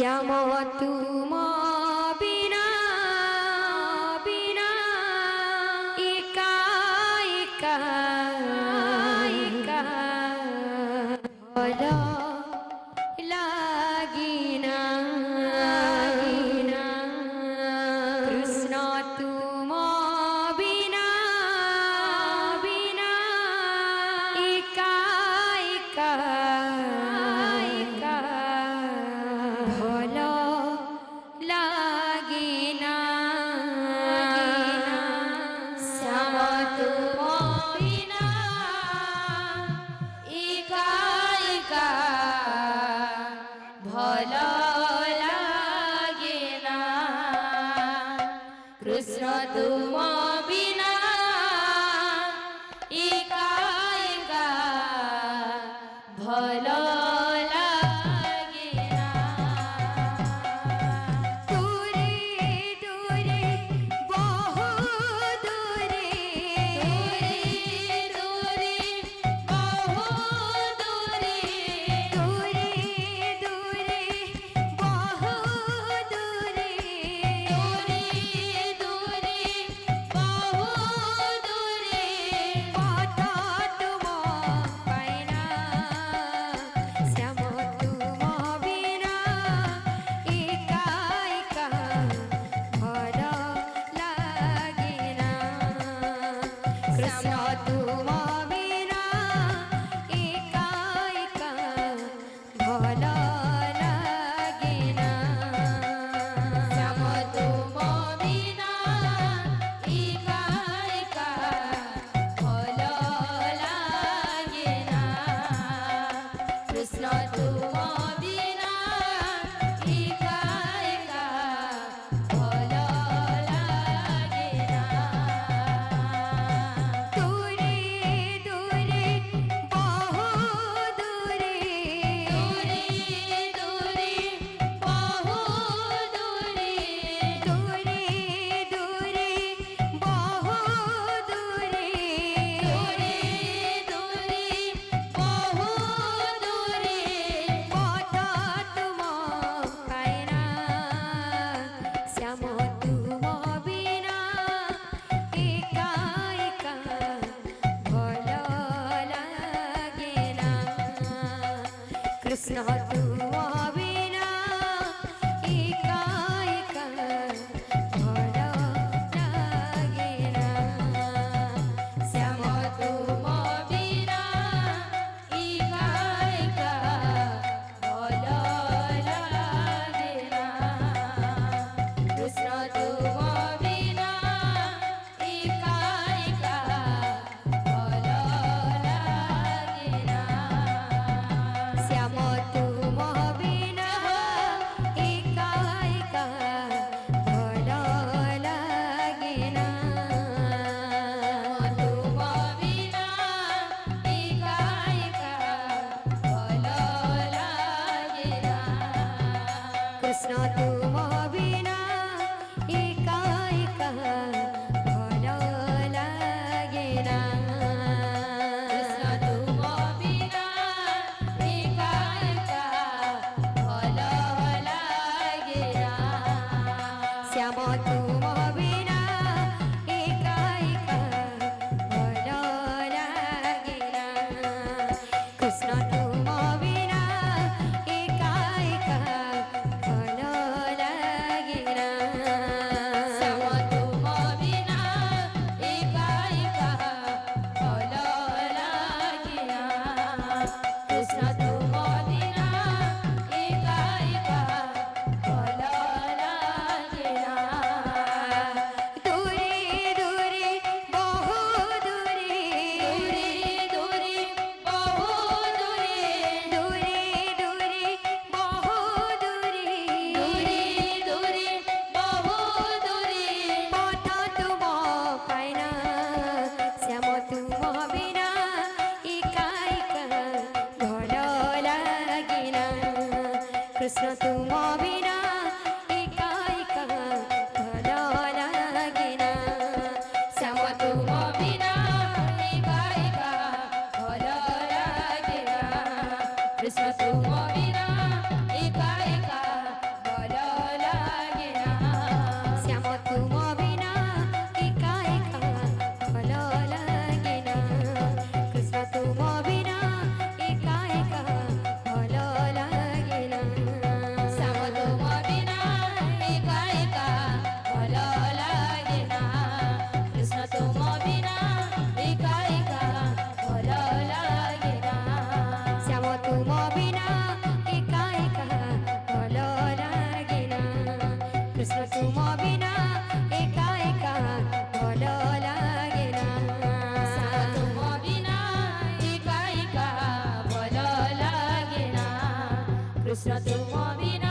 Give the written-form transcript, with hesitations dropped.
শ্যাম তুম বিনা বিনা একা একা একা ভালো লাগিনা কৃষ্ণ তুম বিনা বিনা একা একা একা ভালো লাগিনা শ্যাম তুম বিনা একা একা ভালো লাগিনা কৃষ্ণ তুম বিনা একা একা ভালো লাগিনা দূরে দূরে বহু দূরে দূরে বহু দূরে দূরে দূরে বহু দূরে দূরে দূরে বহু দূরে কথা তুম পাইনা শ্যাম তুম বিনা একা একা ভালো লাগিনা কৃষ্ণ তুম বিনা একা একা ভালো লাগিনা শ্যাম তুম বিনা একা একা ভালো লাগিনা কৃষ্ণ তুম বিনা একা একা ভালো লাগিনা দূরে দূরে বহু দূরে দূরে দূরে বহু দূরে দূরে দূরে বহু দূরে দূরে দূরে বহু দূরে কথা তুম পাইনা শ্যাম তুম বিনা একা একা ভালো লাগিনা কৃষ্ণ তুম বিনা একা একা ভালো লাগিনা শ্যাম তুম বিনা একা একা ভালো লাগিনা কৃষ্ণ তুম বিনা একা একা ভালো লাগিনা শ্যাম তুম বিনা একা একা ভালো লাগিনা তুম বিনা একা একা ভালো লাগিনা কৃষ্ণ তুম বিনা একা একা ভালো লাগিনা কৃষ্ণ তুম বিনা একা একা ভালো লাগিনা শ্যাম তুম বিনা একা একা ভালো লাগিনা কৃষ্ণ তুম বিনা একা একা ভালো লাগিনা শ্যাম তুম বিনা একা একা ভালো লাগিনা কৃষ্ণ তুম বিনা একা একা ভালো লাগিনা দূরে দূরে বহু দূরে দূরে দূরে বহু দূরে দূরে দূরে বহু দূরে দূরে দূরে বহু দূরে কথা তুম পাইনা শ্যাম তুম বিনা একা একা ভালো লাগিনা কৃষ্ণ তুম বিনা একা একা ভালো লাগিনা শ্যাম তুম বিনা একা একা ভালো লাগিনা কৃষ্ণ তুম বিনা একা একা কৃষ্ণ তুম বিনা একা একা ভালো লাগে না তুম বিনা একা একা ভালো লাগে না কৃষ্ণ তুম বিনা